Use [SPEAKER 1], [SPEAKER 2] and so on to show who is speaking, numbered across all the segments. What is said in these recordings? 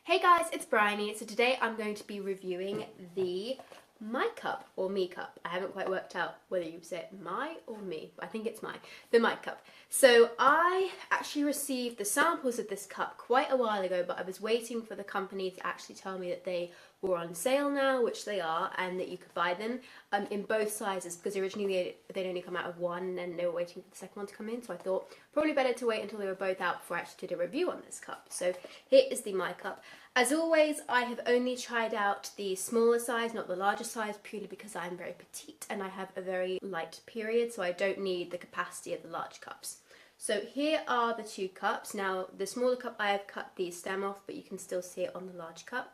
[SPEAKER 1] Hey guys, it's Bryony. So today I'm going to be reviewing the My Cup or Me Cup. I haven't quite worked out whether you say it my or me, but I think it's the My Cup. So I actually received the samples of this cup quite a while ago, but I was waiting for the company to actually tell me that they were on sale now, which they are, and that you could buy them in both sizes, because originally they'd only come out of one and then they were waiting for the second one to come in, so I thought probably better to wait until they were both out before I actually did a review on this cup. So here is the My Cup. As always, I have only tried out the smaller size, not the larger size, purely because I'm very petite and I have a very light period, so I don't need the capacity of the large cups. So here are the two cups. Now, the smaller cup, I have cut the stem off, but you can still see it on the large cup.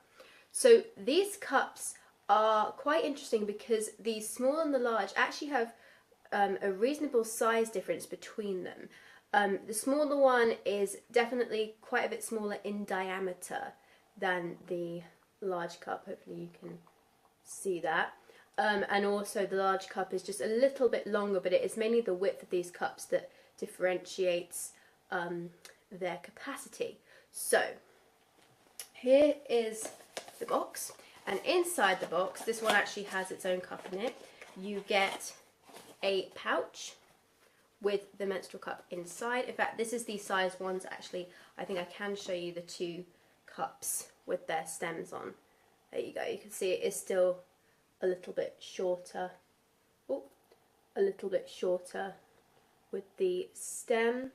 [SPEAKER 1] So these cups are quite interesting because the small and the large actually have a reasonable size difference between them. The smaller one is definitely quite a bit smaller in diameter than the large cup. Hopefully you can see that. And also the large cup is just a little bit longer, but it is mainly the width of these cups that differentiates their capacity. So here is the box, and inside the box, this one actually has its own cup in it. You get a pouch with the menstrual cup inside. In fact, this is the size ones actually. I think I can show you the two cups with their stems on. There you go. You can see it is still a little bit shorter. Oh, a little bit shorter with the stem,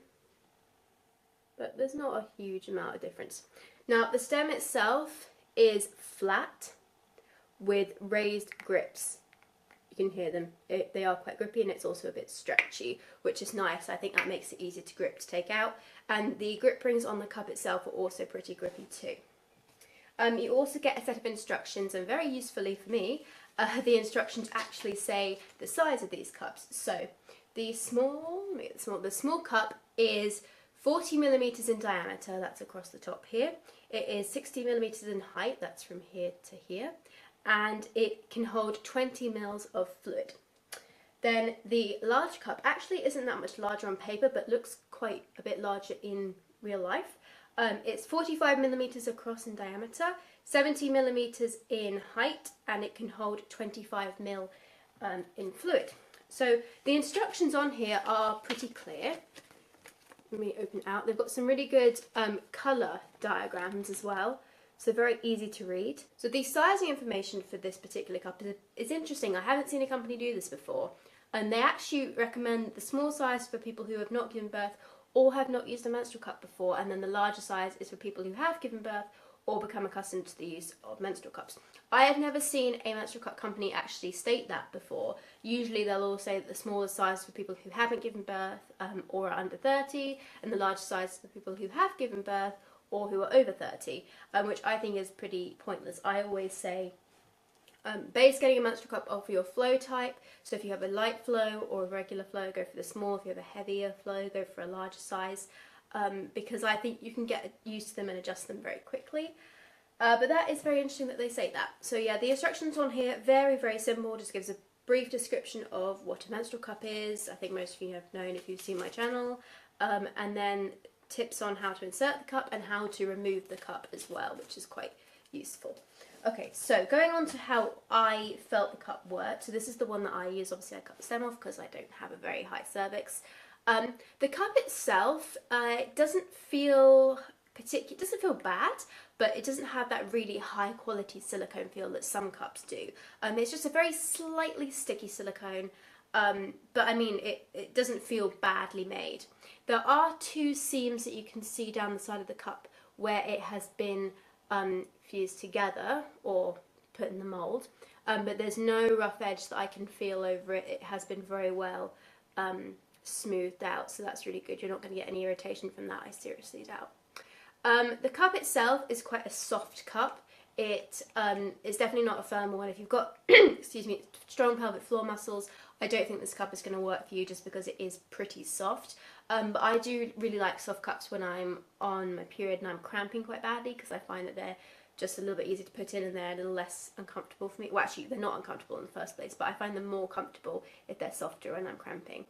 [SPEAKER 1] but there's not a huge amount of difference. Now, the stem itself is flat with raised grips. You can hear them. They are quite grippy, and it's also a bit stretchy, which is nice. I think that makes it easier to grip to take out. And the grip rings on the cup itself are also pretty grippy too. You also get a set of instructions, and very usefully for me, the instructions actually say the size of these cups. So the small cup is 40 millimeters in diameter, that's across the top here. It is 60 millimeters in height, that's from here to here, and it can hold 20 mils of fluid. Then the large cup actually isn't that much larger on paper, but looks quite a bit larger in real life. It's 45 millimeters across in diameter, 70 millimeters in height, and it can hold 25 mil in fluid. So the instructions on here are pretty clear. Let me open out. They've got some really good colour diagrams as well, so very easy to read. So the sizing information for this particular cup is interesting. I haven't seen a company do this before, and they actually recommend the small size for people who have not given birth or have not used a menstrual cup before, and then the larger size is for people who have given birth or become accustomed to the use of menstrual cups. I have never seen a menstrual cup company actually state that before. Usually they'll all say that the smaller size is for people who haven't given birth or are under 30, and the larger size is for people who have given birth or who are over 30, which I think is pretty pointless. I always say base getting a menstrual cup off your flow type. So if you have a light flow or a regular flow, go for the small. If you have a heavier flow, go for a larger size, because I think you can get used to them and adjust them very quickly. But that is very interesting that they say that. So yeah, the instructions on here, very, very simple. Just gives a brief description of what a menstrual cup is. I think most of you have known if you've seen my channel. And then tips on how to insert the cup and how to remove the cup as well, which is quite useful. Okay, so going on to how I felt the cup worked. So this is the one that I use. Obviously I cut the stem off because I don't have a very high cervix. The cup itself doesn't feel bad, but it doesn't have that really high quality silicone feel that some cups do. It's just a very slightly sticky silicone, but I mean it doesn't feel badly made. There are two seams that you can see down the side of the cup where it has been fused together or put in the mould, but there's no rough edge that I can feel over it. It has been very well smoothed out, so that's really good. You're not going to get any irritation from that, I seriously doubt. The cup itself is quite a soft cup. It is definitely not a firm one. If you've got excuse me, strong pelvic floor muscles, I don't think this cup is going to work for you just because it is pretty soft. But I do really like soft cups when I'm on my period and I'm cramping quite badly, because I find that they're just a little bit easier to put in and they're a little less uncomfortable for me. Well, actually, they're not uncomfortable in the first place, but I find them more comfortable if they're softer and I'm cramping.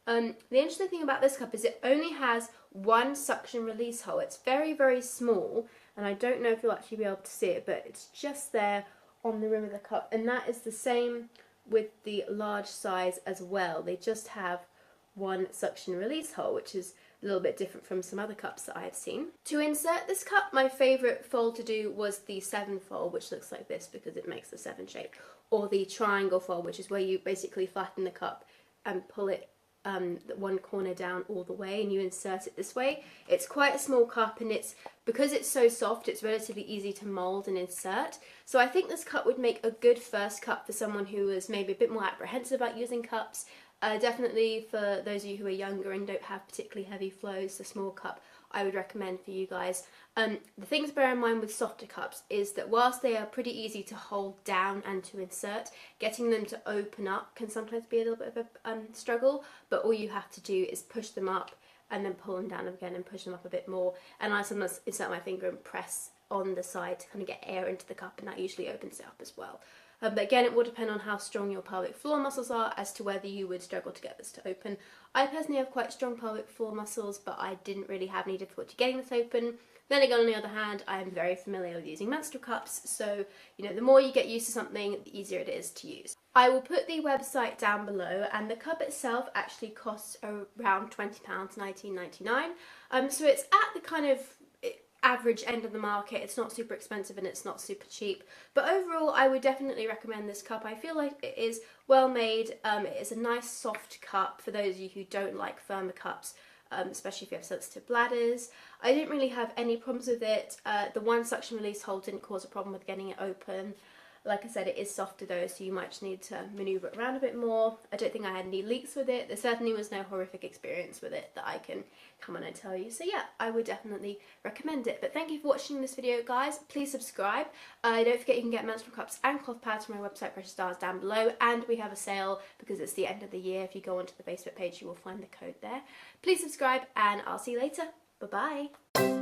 [SPEAKER 1] The interesting thing about this cup is it only has one suction release hole. It's very, very small, and I don't know if you'll actually be able to see it, but it's just there on the rim of the cup, and that is the same with the large size as well. They just have one suction release hole, which is a little bit different from some other cups that I've seen. To insert this cup, my favourite fold to do was the 7 fold, which looks like this because it makes the 7 shape, or the triangle fold, which is where you basically flatten the cup and pull it one corner down all the way, and you insert it this way. It's quite a small cup, and because it's so soft, it's relatively easy to mould and insert. So I think this cup would make a good first cup for someone who is maybe a bit more apprehensive about using cups. Definitely for those of you who are younger and don't have particularly heavy flows, the small cup I would recommend for you guys. The thing to bear in mind with softer cups is that whilst they are pretty easy to hold down and to insert, getting them to open up can sometimes be a little bit of a struggle, but all you have to do is push them up and then pull them down again and push them up a bit more. And I sometimes insert my finger and press on the side to kind of get air into the cup, and that usually opens it up as well. But again, it will depend on how strong your pelvic floor muscles are as to whether you would struggle to get this to open. I personally have quite strong pelvic floor muscles, but I didn't really have any difficulty getting this open. Then again, on the other hand, I am very familiar with using menstrual cups, so the more you get used to something, the easier it is to use. I will put the website down below, and the cup itself actually costs around £20, $19.99. So it's at the kind of average end of the market. It's not super expensive and it's not super cheap, but overall I would definitely recommend this cup. I feel like it is well made. It is a nice soft cup for those of you who don't like firmer cups, especially if you have sensitive bladders. I didn't really have any problems with it. The one suction release hole didn't cause a problem with getting it open. Like I said, it is softer though, so you might just need to manoeuvre it around a bit more. I don't think I had any leaks with it. There certainly was no horrific experience with it that I can come on and tell you. So yeah, I would definitely recommend it. But thank you for watching this video, guys. Please subscribe. Don't forget you can get menstrual cups and cloth pads from my website, Precious Stars, down below. And we have a sale because it's the end of the year. If you go onto the Facebook page, you will find the code there. Please subscribe, and I'll see you later. Bye-bye.